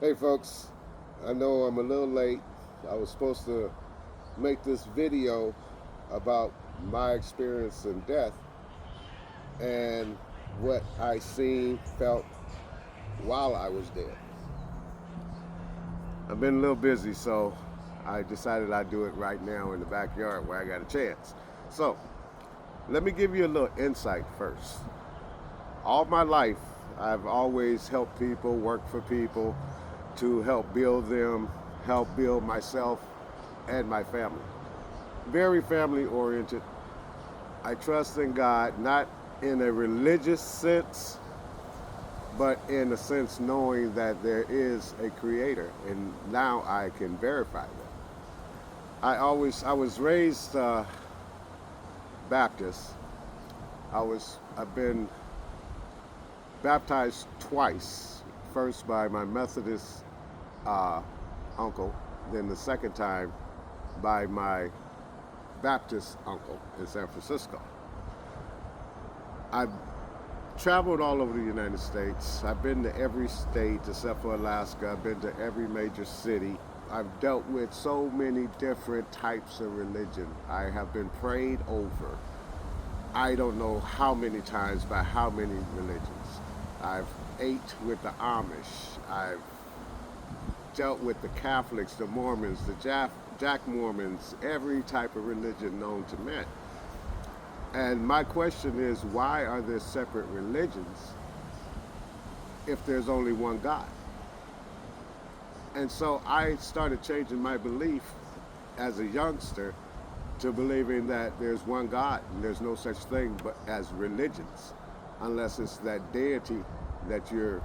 Hey folks, I know I'm a little late. I was supposed to make this video about my experience in death and what I seen, felt while I was dead. I've been a little busy, so I decided I'd do it right now in the backyard where I got a chance. So, let me give you a little insight first. All my life, I've always helped people, worked for people to help build them, help build myself and my family. Very family oriented. I trust in God, not in a religious sense, but in a sense knowing that there is a creator, and now I can verify that. I was raised Baptist. I've been baptized twice. First by my Methodist uh, uncle, then the second time by my Baptist uncle in San Francisco. I've traveled all over the United States. I've been to every state except for Alaska. I've been to every major city. I've dealt with so many different types of religion. I have been prayed over. I don't know how many times by how many religions. I've ate with the Amish. I've dealt with the Catholics, the Mormons, the Jack Mormons, every type of religion known to man. And my question is, why are there separate religions if there's only one God? And so I started changing my belief as a youngster to believing that there's one God and there's no such thing but as religions, unless it's that deity that you're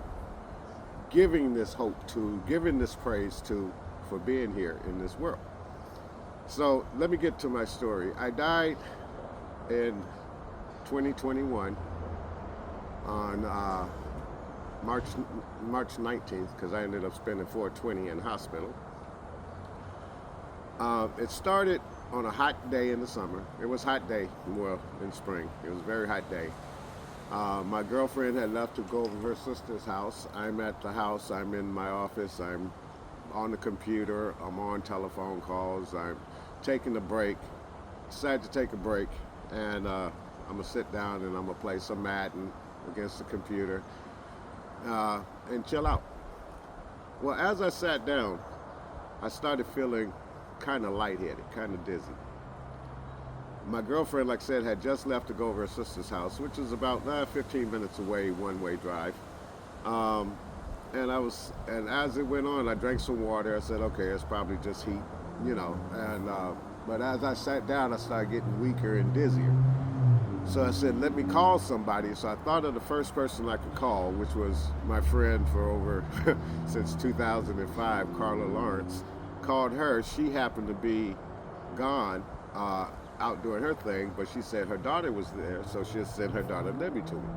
giving this hope to, giving this praise to for being here in this world. So let me get to my story. I died in 2021 on March 19th because I ended up spending 420 in the hospital. It started on a hot day in the summer. It was a hot day, well, in spring. It was a very hot day. My girlfriend had left to go over to her sister's house. I'm at the house. I'm in my office. I'm on the computer. I'm on telephone calls. I'm taking a break. Decided to take a break, and I'm gonna sit down and I'm gonna play some Madden against the computer and chill out. Well, as I sat down, I started feeling kind of lightheaded, kind of dizzy. My girlfriend, like I said, had just left to go over her sister's house, which is about 15 minutes away, one-way drive. Um, and as it went on, I drank some water. I said, okay, it's probably just heat, you know. But as I sat down, I started getting weaker and dizzier. So I said, let me call somebody. So I thought of the first person I could call, which was my friend for over since 2005, Carla Lawrence. Called her. She happened to be gone, out doing her thing, but she said her daughter was there, so she sent her daughter Libby to me.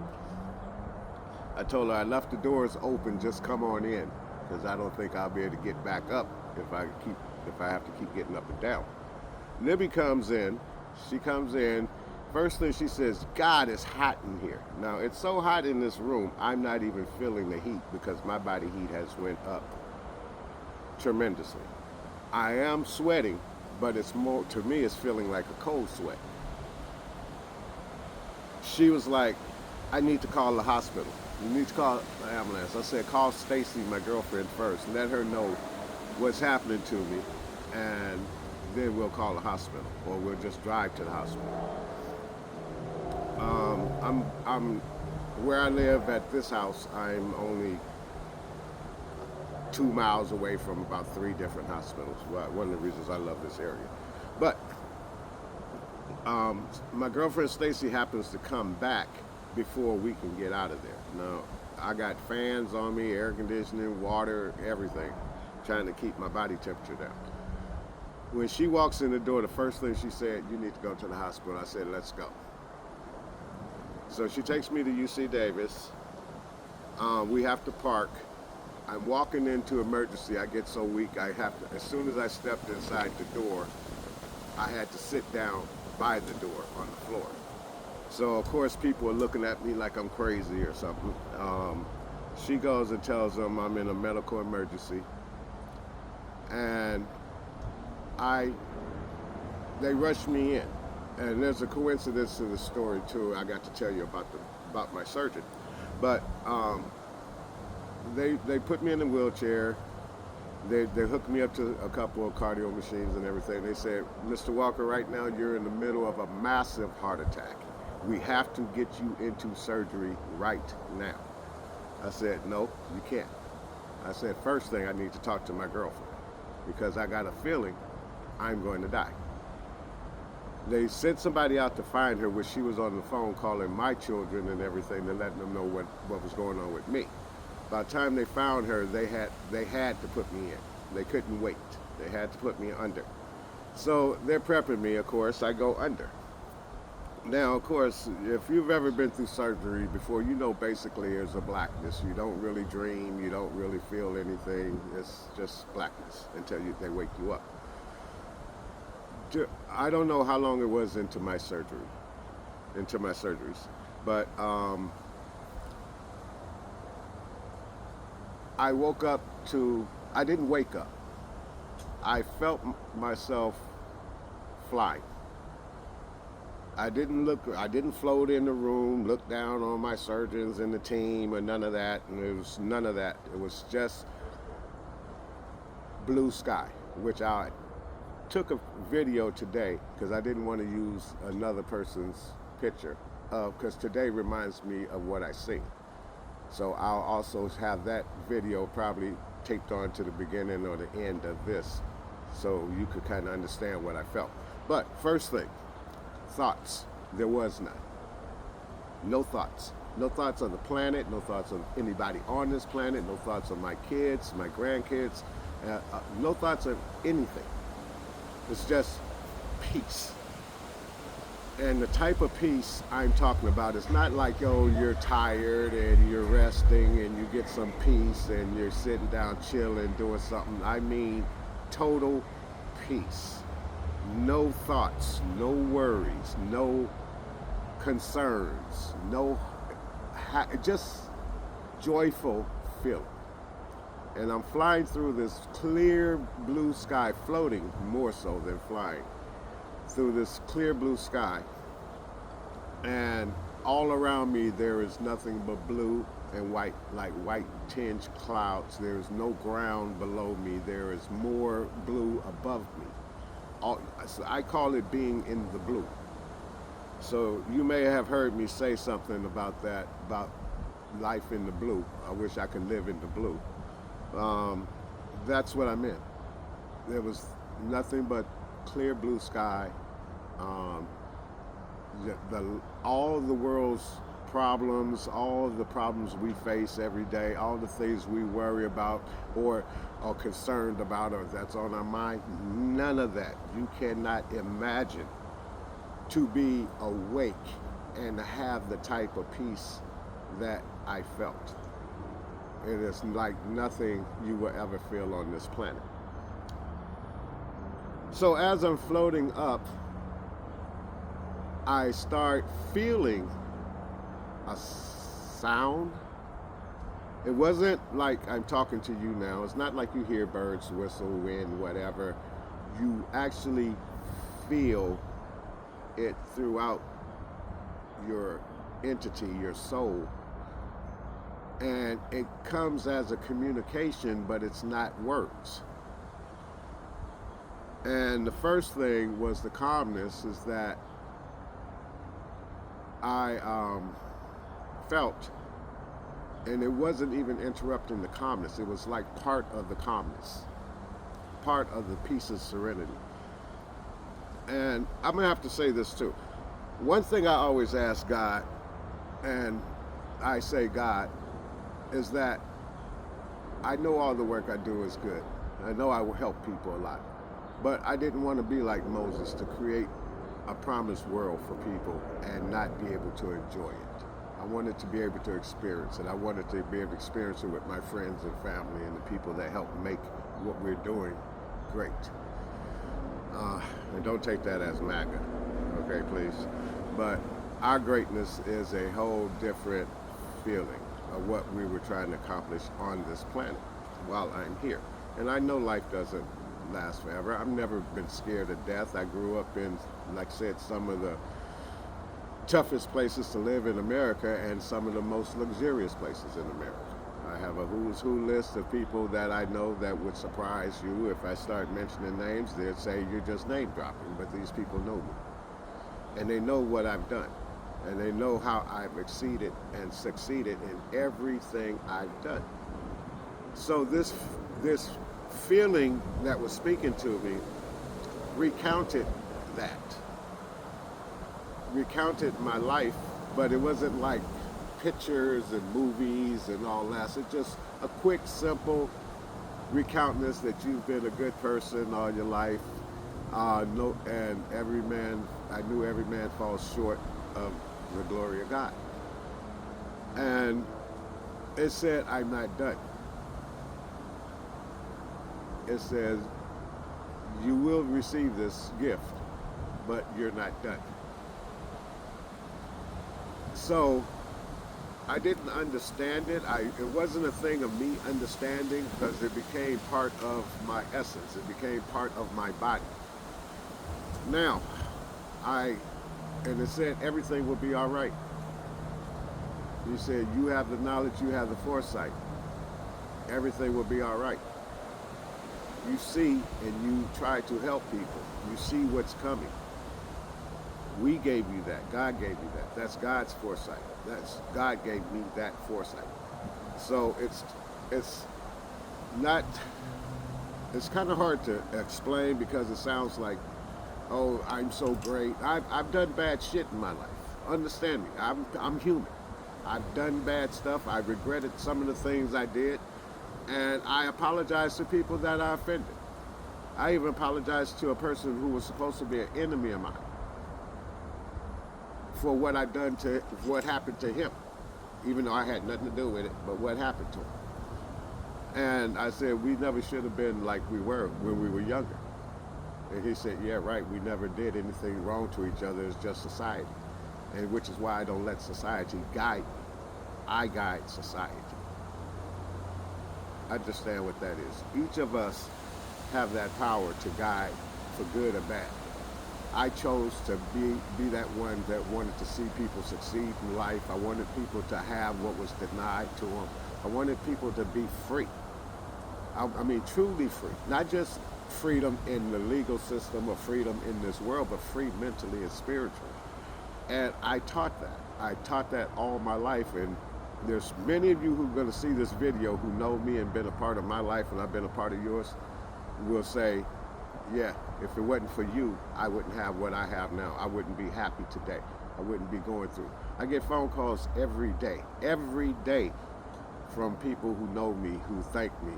I told her I left the doors open, just come on in, because I don't think I'll be able to get back up if I have to keep getting up and down. Libby comes in. She comes in. First thing she says, God, it's hot in here. Now, it's so hot in this room, I'm not even feeling the heat because my body heat has went up tremendously. I am sweating, but it's more, to me, it's feeling like a cold sweat. She was like, I need to call the hospital. You need to call the ambulance. I said, call Stacy, my girlfriend, first. Let her know what's happening to me, and then we'll call the hospital, or we'll just drive to the hospital. I'm where I live at this house. I'm only 2 miles away from about three different hospitals. Well, one of the reasons I love this area. But my girlfriend Stacy happens to come back before we can get out of there. Now, I got fans on me, air conditioning, water, everything, trying to keep my body temperature down. When she walks in the door, the first thing she said, you need to go to the hospital. I said, let's go. So she takes me to UC Davis. We have to park. I'm walking into emergency. I get so weak, I have to, as soon as I stepped inside the door, I had to sit down by the door on the floor. So of course people are looking at me like I'm crazy or something. She goes and tells them I'm in a medical emergency, and I they rushed me in. And there's a coincidence to the story too. I got to tell you about my surgeon, but they put me in a wheelchair. They hooked me up to a couple of cardio machines and everything. They said, Mr. Walker, right now you're in the middle of a massive heart attack. We have to get you into surgery right now. I said, no, you can't. I said, first thing, I need to talk to my girlfriend because I got a feeling I'm going to die. They sent somebody out to find her, where she was on the phone calling my children and everything and letting them know what was going on with me. By the time they found her, they had to put me in. They couldn't wait. They had to put me under. So they're prepping me, of course. I go under. Now, of course, if you've ever been through surgery before, you know basically there's a blackness. You don't really dream. You don't really feel anything. It's just blackness until they wake you up. I don't know how long it was into my surgeries, but I woke up to, I didn't wake up. I felt myself flying. I didn't float in the room, look down on my surgeons and the team or none of that. And it was none of that. It was just blue sky, which I took a video today because I didn't want to use another person's picture, because today reminds me of what I see. So I'll also have that video probably taped on to the beginning or the end of this so you could kind of understand what I felt. But first thing, thoughts. There was none. No thoughts. No thoughts on the planet, no thoughts on anybody on this planet, no thoughts on my kids, my grandkids, no thoughts of anything. It's just peace. And the type of peace I'm talking about is not like, oh, you're tired and you're resting and you get some peace and you're sitting down chilling, doing something. I mean total peace. No thoughts, no worries, no concerns, just joyful feeling. And I'm flying through this clear blue sky, floating more so than flying, through this clear blue sky. And all around me there is nothing but blue and white, like white tinged clouds. There is no ground below me. There is more blue above me. So I call it being in the blue. So you may have heard me say something about that, about life in the blue. I wish I could live in the blue. That's what I meant. There was nothing but clear blue sky. All the world's problems, all the problems we face every day, all the things we worry about or are concerned about or that's on our mind, none of that. You cannot imagine to be awake and have the type of peace that I felt. It is like nothing you will ever feel on this planet. So as I'm floating up, I start feeling a sound. It wasn't like I'm talking to you now. It's not like you hear birds whistle, wind, whatever. You actually feel it throughout your entity, your soul. And it comes as a communication, but it's not words. And the first thing was the calmness, is that I felt, and it wasn't even interrupting the calmness. It was like part of the calmness, part of the peace of serenity. And I'm gonna have to say this too. One thing I always ask God, and I say God, is that I know all the work I do is good. I know I will help people a lot. But I didn't want to be like Moses, to create a promised world for people and not be able to enjoy it. I wanted to be able to experience it. I wanted to be able to experience it with my friends and family and the people that help make what we're doing great. And don't take that as MAGA, okay, please? But our greatness is a whole different feeling. of what we were trying to accomplish on this planet while I'm here. And I know life doesn't last forever. I've never been scared of death. I grew up in, like I said, some of the toughest places to live in America and some of the most luxurious places in America. I have a who's who list of people that I know that would surprise you. If I start mentioning names, they'd say you're just name dropping, but these people know me. And they know what I've done. And they know how I've exceeded and succeeded in everything I've done. So this feeling that was speaking to me recounted that. Recounted my life, but it wasn't like pictures and movies and all that. It's just a quick, simple recounting that you've been a good person all your life. No, and I knew every man falls short of the glory of God. And it said, I'm not done. It says, you will receive this gift, but you're not done. So I didn't understand it. It wasn't a thing of me understanding, because it became part of my essence. It became part of my body. Now, and it said everything will be all right. You said you have the knowledge, you have the foresight. Everything will be all right. You see and you try to help people. You see what's coming. We gave you that. God gave you that. That's God's foresight. God gave me that foresight. So it's kind of hard to explain, because it sounds like, oh, I'm so great. I've done bad shit in my life. Understand me. I'm human. I've done bad stuff. I regretted some of the things I did. And I apologize to people that I offended. I even apologized to a person who was supposed to be an enemy of mine for what what happened to him, even though I had nothing to do with it, but what happened to him. And I said, we never should have been like we were when we were younger. And he said, yeah, right, we never did anything wrong to each other. It's just society. And which is why I don't let society guide me. I guide society. Understand what that is. Each of us have that power to guide for good or bad. I chose to be that one that wanted to see people succeed in life. I wanted people to have what was denied to them. I wanted people to be free. I mean, truly free. Not just freedom in the legal system or freedom in this world, but free mentally and spiritually. And I taught that. I taught that all my life. And there's many of you who are going to see this video who know me and been a part of my life, and I've been a part of yours, will say, yeah, if it wasn't for you, I wouldn't have what I have now. I wouldn't be happy today. I wouldn't be going through. I get phone calls every day from people who know me, who thank me,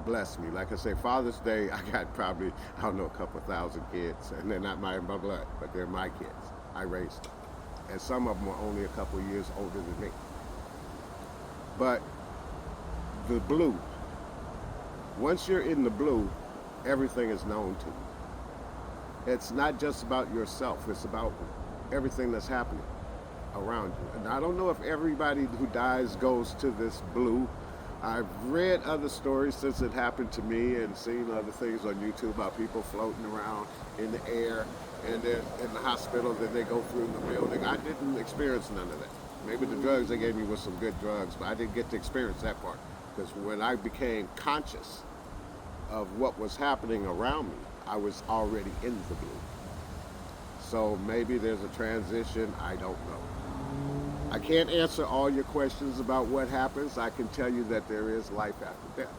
bless me. Like I say, Father's Day, I got probably, I don't know, a couple thousand kids, and they're not my blood, but they're my kids. I raised them. And some of them are only a couple years older than me. But the blue, once you're in the blue, everything is known to you. It's not just about yourself, it's about everything that's happening around you. And I don't know if everybody who dies goes to this blue. I've read other stories since it happened to me and seen other things on YouTube about people floating around in the air and they're in the hospital, then they go through the building. I didn't experience none of that. Maybe the drugs they gave me were some good drugs, but I didn't get to experience that part. Because when I became conscious of what was happening around me, I was already in the blue. So maybe there's a transition, I don't know. I can't answer all your questions about what happens. I can tell you that there is life after death.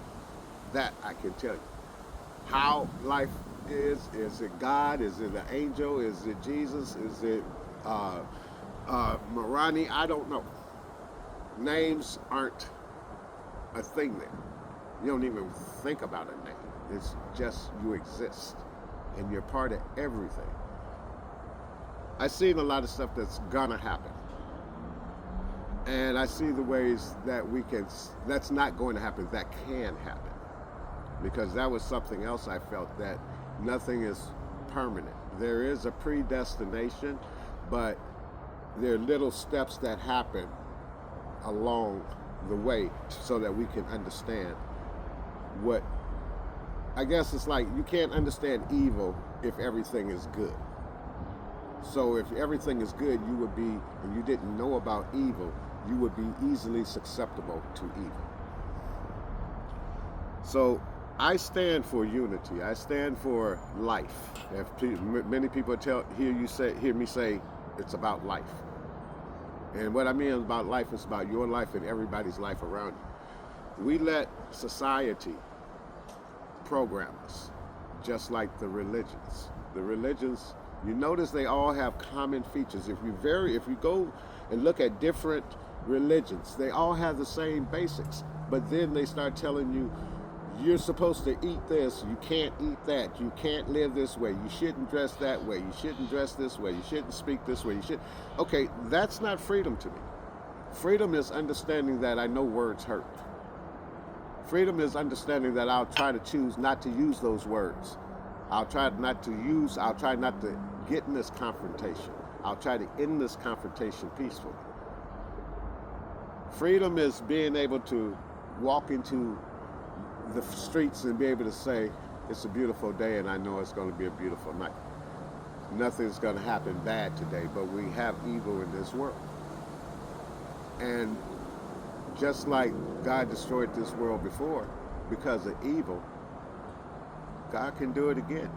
That I can tell you. How life is it God? Is it an angel? Is it Jesus? Is it Marani? I don't know. Names aren't a thing there. You don't even think about a name. It's just you exist and you're part of everything. I've seen a lot of stuff that's gonna happen. And I see the ways that that's not going to happen, that can happen. Because that was something else I felt, that nothing is permanent. There is a predestination, but there are little steps that happen along the way so that we can understand what, I guess it's like you can't understand evil if everything is good. So if everything is good, you would be, and you didn't know about evil, you would be easily susceptible to evil. So I stand for unity. I stand for life. If many people hear me say, it's about life. And what I mean about life is about your life and everybody's life around you. We let society program us, just like the religions. The religions, you notice they all have common features. If you go and look at different religions, they all have the same basics. But then they start telling you, you're supposed to eat this, you can't eat that, you can't live this way, you shouldn't dress that way, you shouldn't dress this way, you shouldn't speak this way, you should. Okay, that's not freedom to me. Freedom is understanding that I know words hurt. Freedom is understanding that I'll try to choose not to use those words. I'll try not to get in this confrontation. I'll try to end this confrontation peacefully. Freedom is being able to walk into the streets and be able to say, it's a beautiful day and I know it's going to be a beautiful night. Nothing's going to happen bad today, but we have evil in this world. And just like God destroyed this world before because of evil, God can do it again.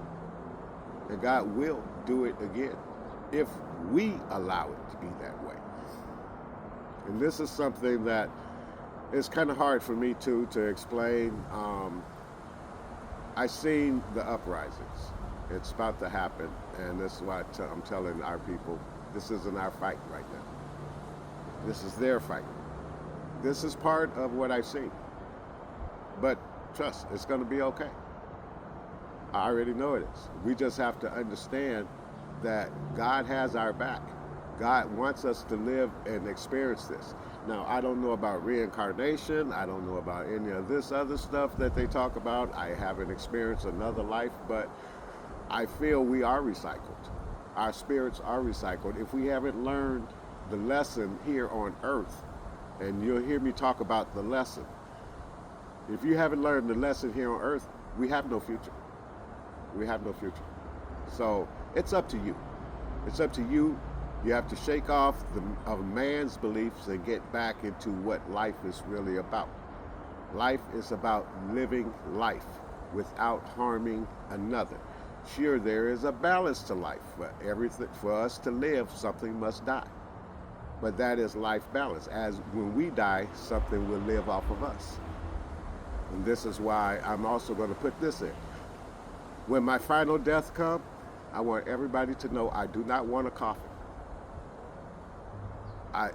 And God will do it again if we allow it to be that way. And this is something that it's kind of hard for me to explain. I've seen the uprisings. It's about to happen, and this is why I'm telling our people, this isn't our fight right now. This is their fight. This is part of what I've seen. But trust, it's going to be okay. I already know it is. We just have to understand that God has our back. God wants us to live and experience this. Now, I don't know about reincarnation. I don't know about any of this other stuff that they talk about. I haven't experienced another life, but I feel we are recycled. Our spirits are recycled. If we haven't learned the lesson here on earth, and you'll hear me talk about the lesson. If you haven't learned the lesson here on earth, we have no future. We have no future. So it's up to you. It's up to you. You have to shake off a man's beliefs and get back into what life is really about. Life is about living life without harming another. Sure, there is a balance to life. For us to live, something must die. But that is life balance. As when we die, something will live off of us. And this is why I'm also going to put this in. When my final death comes, I want everybody to know I do not want a coffin.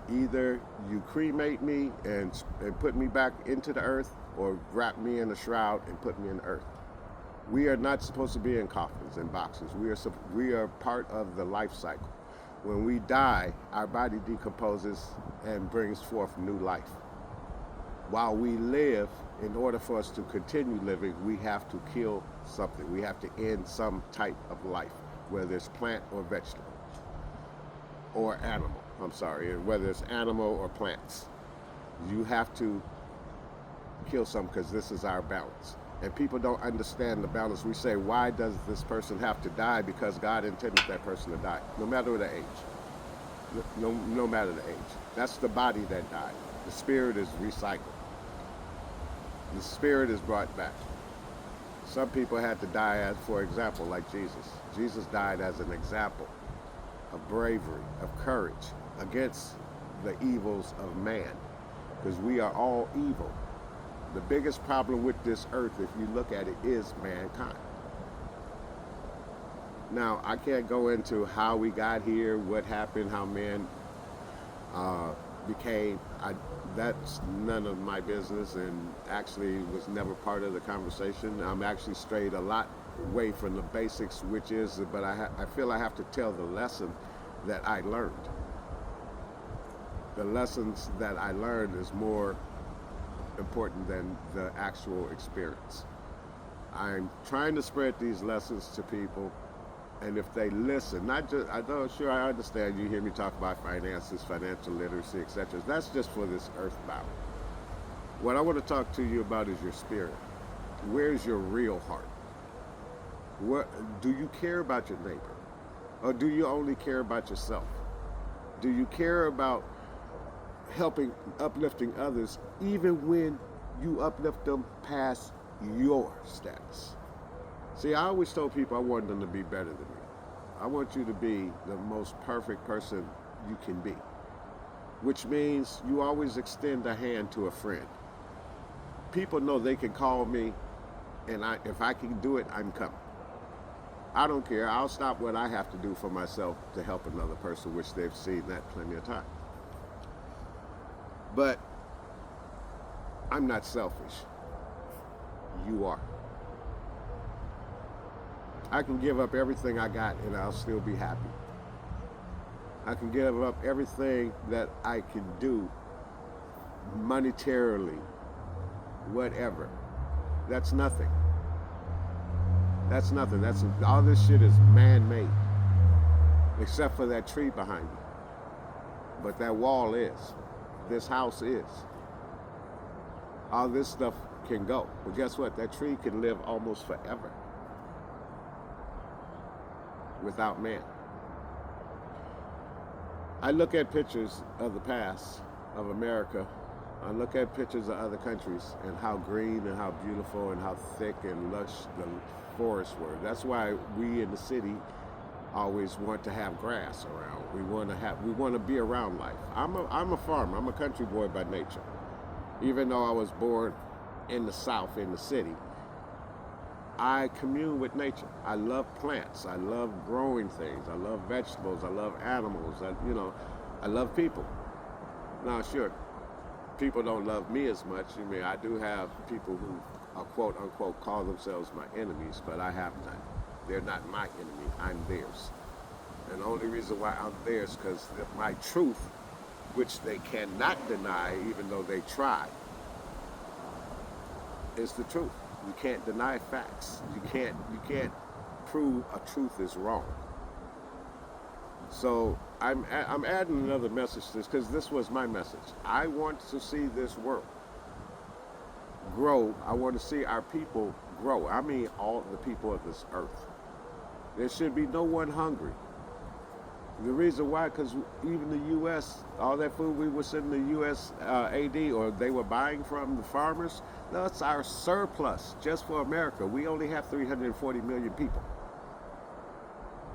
Either you cremate me and put me back into the earth, or wrap me in a shroud and put me in the earth. We are not supposed to be in coffins and boxes. We are part of the life cycle. When we die, our body decomposes and brings forth new life. While we live, in order for us to continue living, we have to kill something. We have to end some type of life, whether it's plant or vegetable or animal. Whether it's animal or plants. You have to kill some because this is our balance. And people don't understand the balance. We say, why does this person have to die? Because God intended that person to die, no matter the age. No matter the age. That's the body that died. The spirit is recycled. The spirit is brought back. Some people had to die as, for example, like Jesus. Jesus died as an example of bravery, of courage against the evils of man, because we are all evil. The biggest problem with this earth, if you look at it, is mankind. Now, I can't go into how we got here, what happened, how man became. That's none of my business, and actually was never part of the conversation. I'm actually strayed a lot away from the basics, which is, but I feel I have to tell the lesson that I learned. The lessons that I learned is more important than the actual experience. I'm trying to spread these lessons to people, and if they listen, not just, I understand you hear me talk about finances, financial literacy, etc. That's just for this earthbound. What I want to talk to you about is your spirit. Where's your real heart? What do you care about your neighbor? Or do you only care about yourself? Do you care about helping, uplifting others, even when you uplift them past your status? See, I always told people I wanted them to be better than me. I want you to be the most perfect person you can be, which means you always extend a hand to a friend. People know they can call me, and if I can do it, I'm coming. I don't care. I'll stop what I have to do for myself to help another person, which they've seen that plenty of time. But I'm not selfish. You are. I can give up everything I got and I'll still be happy. I can give up everything that I can do monetarily, whatever. That's nothing. That's nothing. That's all. This shit is man-made, except for that tree behind you. But that wall is. This house is. All this stuff can go. But guess what? That tree can live almost forever without man. I look at pictures of the past of America. I look at pictures of other countries and how green and how beautiful and how thick and lush the forests were. That's why we in the city always want to have grass around. We want to be around life. I'm a farmer. I'm a country boy by nature. Even though I was born in the South, in the city, I commune with nature. I love plants. I love growing things. I love vegetables. I love animals. I love people. Now, sure, people don't love me as much. I mean, I do have people who are quote unquote call themselves my enemies, but I have none. They're not my enemy. I'm theirs. And the only reason why I'm theirs because my truth, which they cannot deny, even though they try, is the truth. You can't deny facts. You can't prove a truth is wrong. So I'm adding another message to this because this was my message. I want to see this world grow. I want to see our people grow. I mean all the people of this earth. There should be no one hungry. The reason why, because even the U.S., all that food we were sending the U.S. AD, or they were buying from the farmers, that's our surplus just for America. We only have 340 million people.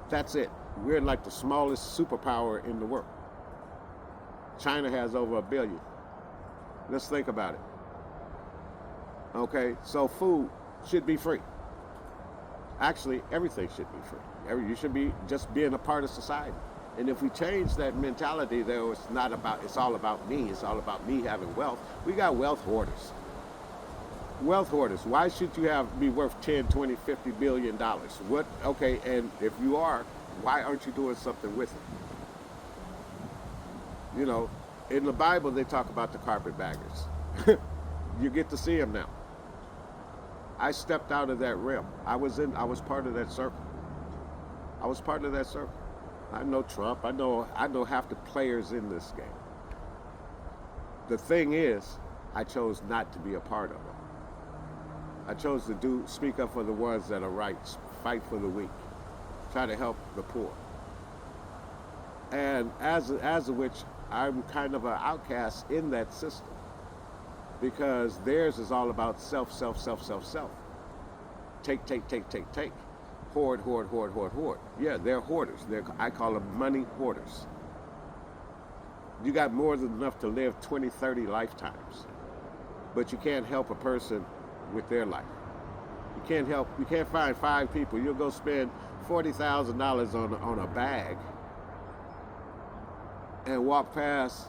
That's it. We're like the smallest superpower in the world. China has over 1 billion. Let's think about it. Okay, so food should be free. Actually, everything should be free. You should be just being a part of society. And if we change that mentality, though, it's all about me. It's all about me having wealth. We got wealth hoarders. Wealth hoarders. Why should you be worth 10, 20, 50 billion dollars? What? Okay, and if you are, why aren't you doing something with it? You know, in the Bible, they talk about the carpetbaggers. You get to see them now. I stepped out of that realm. I was part of that circle. I was part of that circle. I know Trump. I know half the players in this game. The thing is, I chose not to be a part of it. I chose to speak up for the ones that are right, fight for the weak, try to help the poor. And as of which, I'm kind of an outcast in that system. Because theirs is all about self. Take. Hoard. Yeah, they're hoarders. I call them money hoarders. You got more than enough to live 20, 30 lifetimes. But you can't help a person with their life. You can't find 5 people. You'll go spend $40,000 on a bag and walk past,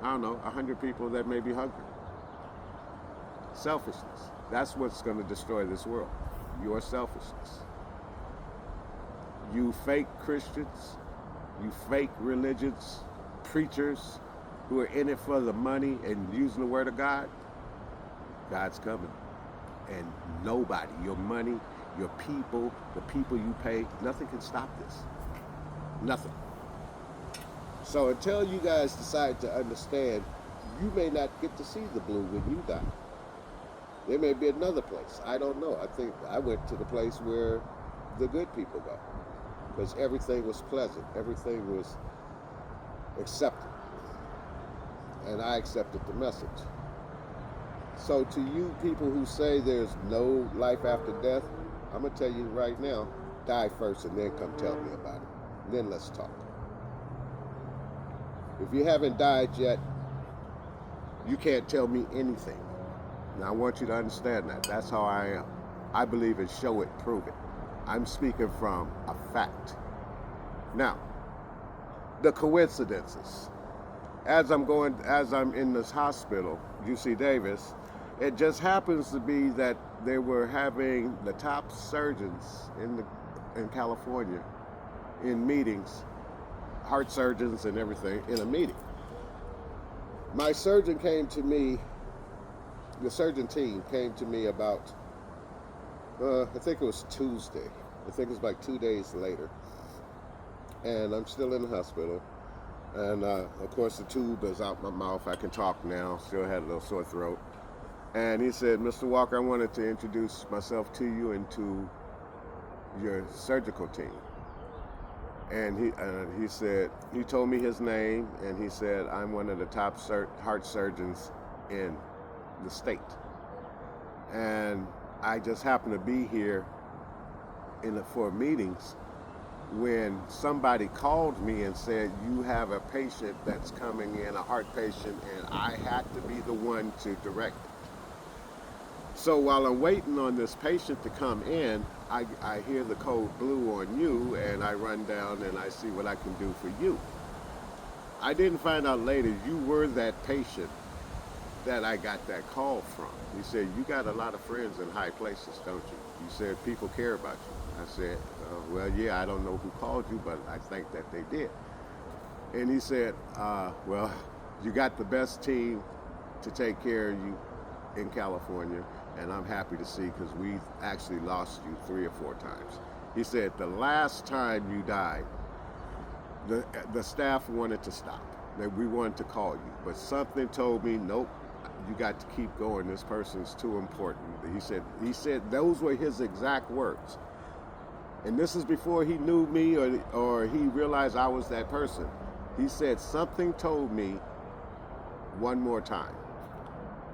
I don't know, 100 people that may be hungry. Selfishness. That's what's going to destroy this world. Your selfishness. You fake Christians, you fake religions, preachers who are in it for the money and using the word of God, God's coming. And nobody, your money, your people, the people you pay, nothing can stop this. Nothing. So until you guys decide to understand you may not get to see the blue when you die. There may be another place. I don't know. I think I went to the place where the good people go because everything was pleasant. Everything was accepted. And I accepted the message. So to you people who say there's no life after death, I'm going to tell you right now, die first and then come tell me about it. Then let's talk. If you haven't died yet, you can't tell me anything. And I want you to understand that. That's how I am. I believe in show it, prove it. I'm speaking from a fact. Now, the coincidences. As I'm in this hospital, UC Davis, it just happens to be that they were having the top surgeons in California in meetings, heart surgeons and everything, in a meeting. My surgeon came to me, the surgeon team came to me about, I think it was Tuesday. I think it was like 2 days later. And I'm still in the hospital. And of course the tube is out my mouth. I can talk now, still had a little sore throat. And he said, Mr. Walker, I wanted to introduce myself to you and to your surgical team. And he said, he told me his name, and he said, I'm one of the top heart surgeons in the state. And I just happened to be here for meetings when somebody called me and said, you have a patient that's coming in, a heart patient, and I had to be the one to direct it. So while I'm waiting on this patient to come in, I hear the code blue on you, and I run down and I see what I can do for you. I didn't find out later you were that patient that I got that call from. He said, you got a lot of friends in high places, don't you? He said, people care about you. I said, well, yeah, I don't know who called you, but I think that they did. And he said, well, you got the best team to take care of you in California, and I'm happy to see, because we've actually lost you 3 or 4 times. He said, the last time you died, the staff wanted to stop. That we wanted to call you, but something told me, nope, you got to keep going. This person's too important. He said those were his exact words. And this is before he knew me or he realized I was that person. He said, something told me one more time.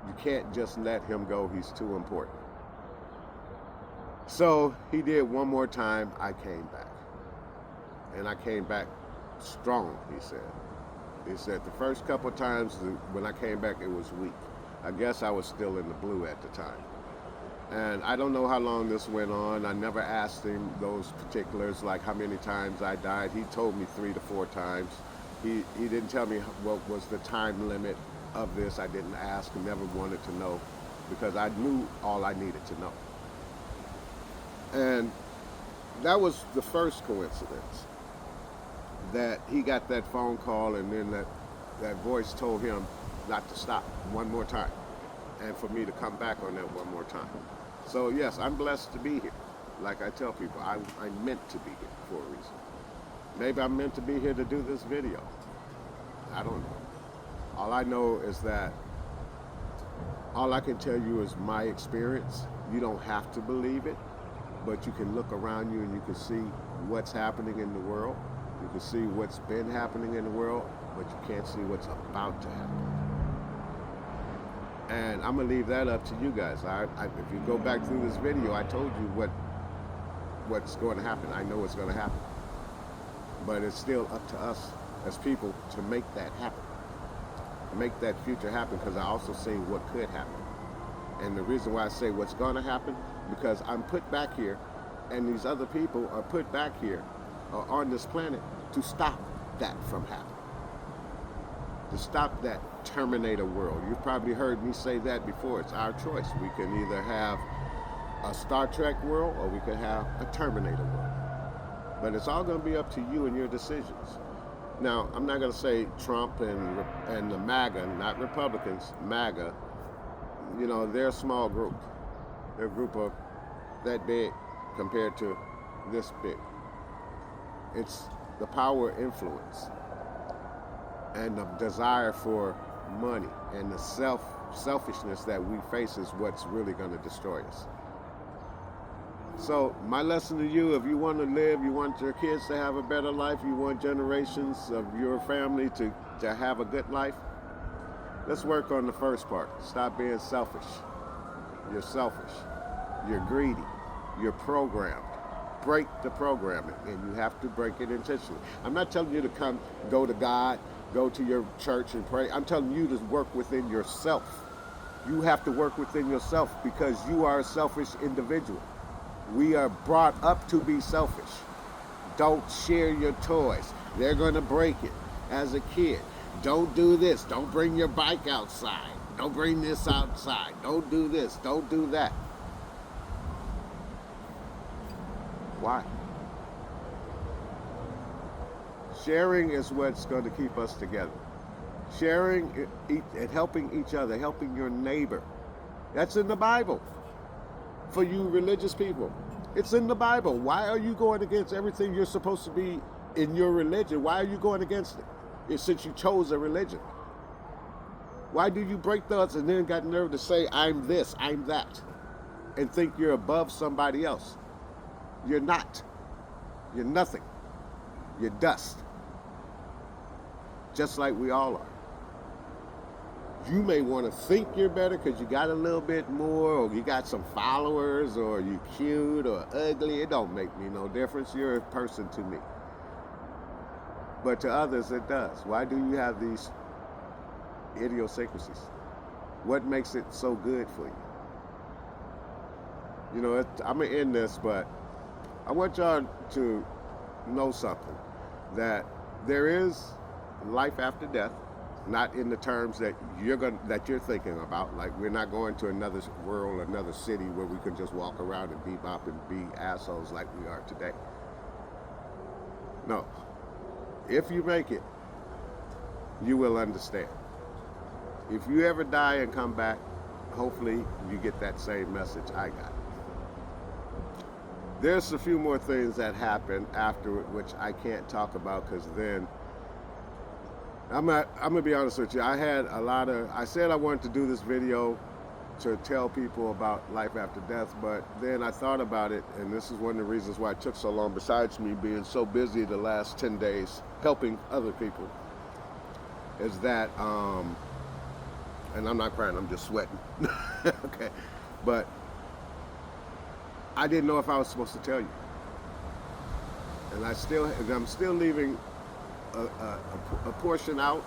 You can't just let him go. He's too important. So he did one more time. I came back. And I came back strong, he said. He said the first couple times when I came back, it was weak. I guess I was still in the blue at the time. And I don't know how long this went on. I never asked him those particulars, like how many times I died. He told me 3 to 4 times. He didn't tell me what was the time limit of this. I didn't ask and never wanted to know, because I knew all I needed to know. And that was the first coincidence, that he got that phone call, and then that voice told him not to stop one more time, and for me to come back on that one more time. So yes, I'm blessed to be here. Like I tell people, I'm meant to be here for a reason. Maybe I'm meant to be here to do this video. I don't know. All I know is that all I can tell you is my experience. You don't have to believe it, but you can look around you and you can see what's happening in the world. You can see what's been happening in the world, but you can't see what's about to happen. And I'm gonna leave that up to you guys. If you go back through this video, I told you what's going to happen. I know what's going to happen, but it's still up to us as people to make that happen, make that future happen. Because I also see what could happen, and the reason why I say what's going to happen, because I'm put back here, and these other people are put back here on this planet to stop that from happening. To stop that Terminator world. You've probably heard me say that before. It's our choice. We can either have a Star Trek world or we could have a Terminator world. But it's all going to be up to you and your decisions. Now, I'm not going to say Trump and the MAGA, not Republicans, MAGA, you know, they're a small group. They're a group of that big compared to this big. It's the power influence and the desire for money and the selfishness that we face is what's really going to destroy us. So my lesson to you, if you want to live, you want your kids to have a better life, you want generations of your family to have a good life, let's work on the first part. Stop being selfish. You're selfish. You're greedy. You're programmed. Break the programming, and you have to break it intentionally. I'm not telling you to go to God, go to your church and pray. I'm telling you to work within yourself. You have to work within yourself because you are a selfish individual. We are brought up to be selfish. Don't share your toys. They're going to break it as a kid. Don't do this. Don't bring your bike outside. Don't bring this outside. Don't do this. Don't do that. Why? Sharing is what's going to keep us together. Sharing and helping each other, helping your neighbor. That's in the Bible. For you religious people, it's in the Bible. Why are you going against everything you're supposed to be in your religion? Why are you going against it? It's since you chose a religion. Why do you break those and then got nerve to say, I'm this, I'm that, and think you're above somebody else? You're not. You're nothing. You're dust. Just like we all are. You may want to think you're better because you got a little bit more, or you got some followers, or you cute or ugly. It don't make me no difference. You're a person to me. But to others, it does. Why do you have these idiosyncrasies? What makes it so good for you? You know, I'm going to end this, but I want y'all to know something. That there is life after death. Not in the terms that you're thinking about. Like, we're not going to another world, another city where we can just walk around and bebop and be assholes like we are today. No. If you make it, you will understand. If you ever die and come back, hopefully you get that same message I got. There's a few more things that happen afterward, which I can't talk about because then I'm gonna be honest with you. I said I wanted to do this video to tell people about life after death, but then I thought about it, and this is one of the reasons why it took so long, besides me being so busy the last 10 days helping other people, is that, and I'm not crying, I'm just sweating, okay, but I didn't know if I was supposed to tell you, and I'm still leaving a portion out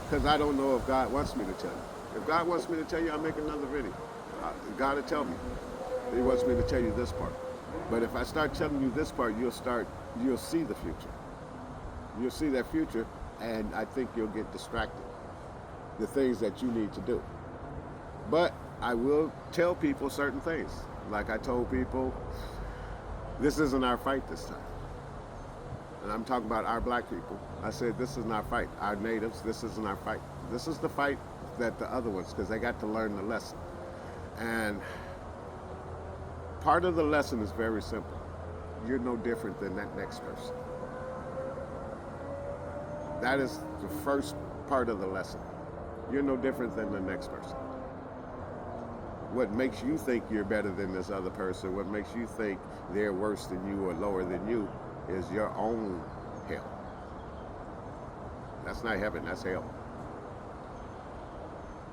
because I don't know if God wants me to tell you. If God wants me to tell you, I'll make another video. God will tell me. He wants me to tell you this part. But if I start telling you this part, you'll see the future. You'll see that future, and I think you'll get distracted. The things that you need to do. But I will tell people certain things. Like I told people, this isn't our fight this time. And I'm talking about our black people. I said, this isn't our fight. Our natives, this isn't our fight. This is the fight that the other ones, because they got to learn the lesson. And part of the lesson is very simple. You're no different than that next person. That is the first part of the lesson. You're no different than the next person. What makes you think you're better than this other person, what makes you think they're worse than you or lower than you, is your own hell. That's not heaven, that's hell.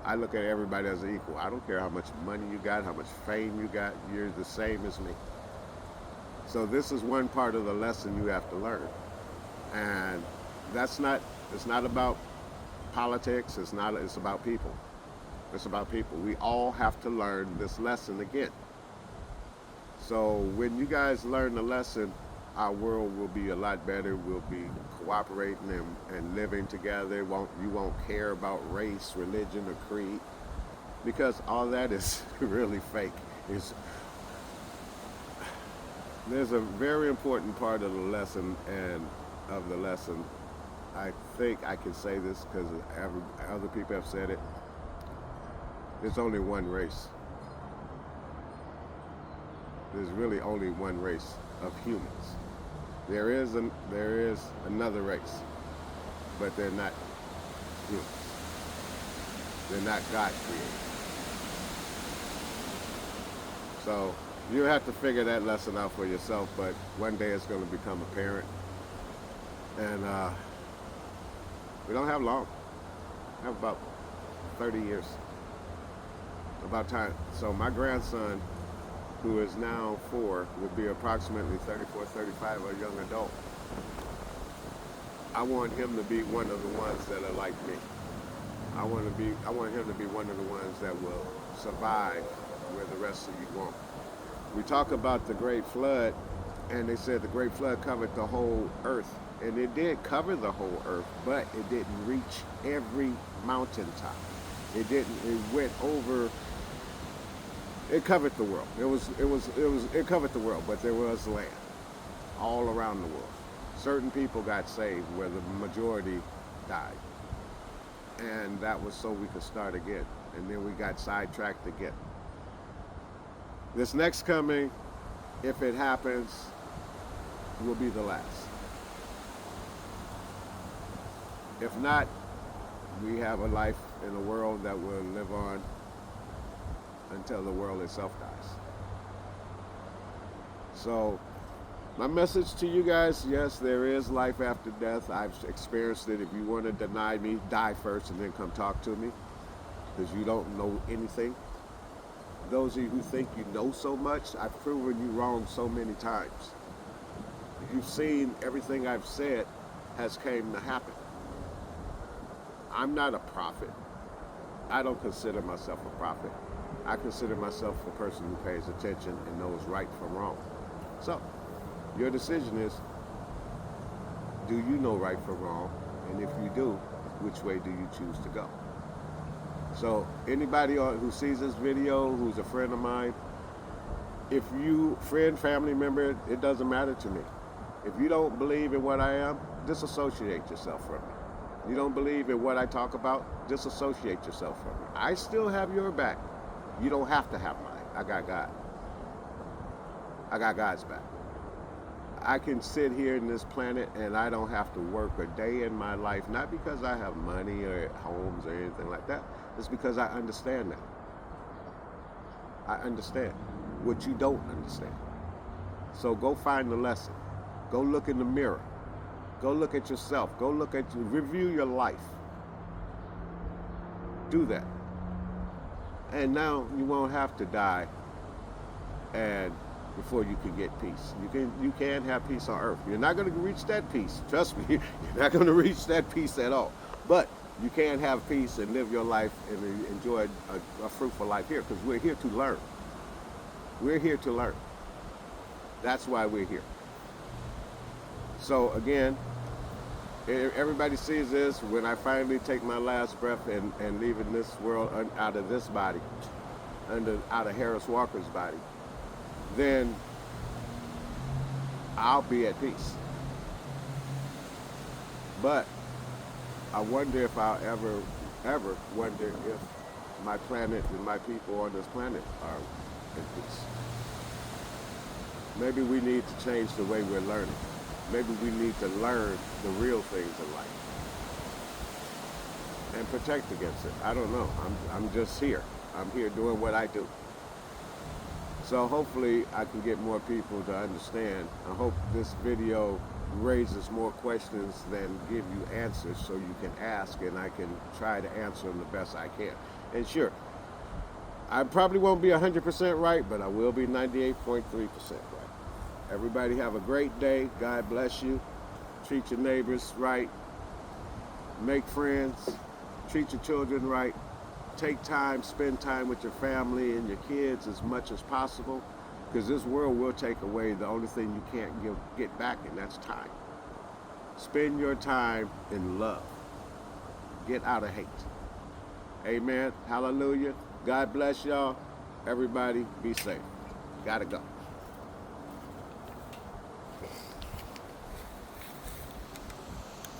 I look at everybody as an equal. I don't care how much money you got, how much fame you got, you're the same as me. So this is one part of the lesson you have to learn. And it's not about politics, it's about people. It's about people. We all have to learn this lesson again. So when you guys learn the lesson, our world will be a lot better. We'll be cooperating and living together. You won't care about race, religion, or creed, because all that is really fake. There's a very important part of the lesson, I think I can say this because other people have said it. There's only one race. There's really only one race of humans. There is another race, but they're not humans. They're not God created. So you have to figure that lesson out for yourself, but one day it's going to become apparent. And we don't have long. We have about 30 years. About time. So my grandson, who is now 4, would be approximately 34, 35, a young adult. I want him to be one of the ones that are like me. I want him to be one of the ones that will survive where the rest of you won't. We talk about the Great Flood, and they said the Great Flood covered the whole earth. And it did cover the whole earth, but it didn't reach every mountaintop. It went over, it covered the world. It covered the world, but there was land all around the world. Certain people got saved where the majority died. And that was so we could start again. And then we got sidetracked again. This next coming, if it happens, will be the last. If not, we have a life in a world that will live on until the world itself dies. So, my message to you guys, yes, there is life after death. I've experienced it. If you want to deny me, die first and then come talk to me, because you don't know anything. Those of you who think you know so much, I've proven you wrong so many times. You've seen everything I've said has came to happen. I'm not a prophet. I don't consider myself a prophet. I consider myself a person who pays attention and knows right from wrong. So, your decision is, do you know right from wrong? And if you do, which way do you choose to go? So, anybody who sees this video, who's a friend of mine, if you, friend, family member, it doesn't matter to me. If you don't believe in what I am, disassociate yourself from me. You don't believe in what I talk about, disassociate yourself from me. I still have your back. You don't have to have mine. I got God. I got God's back. I can sit here in this planet and I don't have to work a day in my life, not because I have money or homes or anything like that. It's because I understand that. I understand what you don't understand. So go find the lesson. Go look in the mirror. Go look at yourself. Go look at review your life. Do that. And now you won't have to die and before you can get peace. You can have peace on earth. You're not going to reach that peace. Trust me, you're not going to reach that peace at all. But you can have peace and live your life and enjoy a fruitful life here, because we're here to learn. We're here to learn. That's why we're here. So again, everybody sees this when I finally take my last breath and leaving this world out of this body, out of Harris Walker's body, then I'll be at peace. But I wonder if I'll ever wonder if my planet and my people on this planet are in peace. Maybe we need to change the way we're learning. Maybe we need to learn the real things in life and protect against it. I don't know. I'm just here. I'm here doing what I do. So hopefully I can get more people to understand. I hope this video raises more questions than give you answers, so you can ask and I can try to answer them the best I can. And sure, I probably won't be 100% right, but I will be 98.3% right. Everybody have a great day. God bless you. Treat your neighbors right. Make friends. Treat your children right. Take time, spend time with your family and your kids as much as possible, because this world will take away the only thing you can't get back, and that's time. Spend your time in love. Get out of hate. Amen. Hallelujah. God bless y'all. Everybody be safe. Gotta go.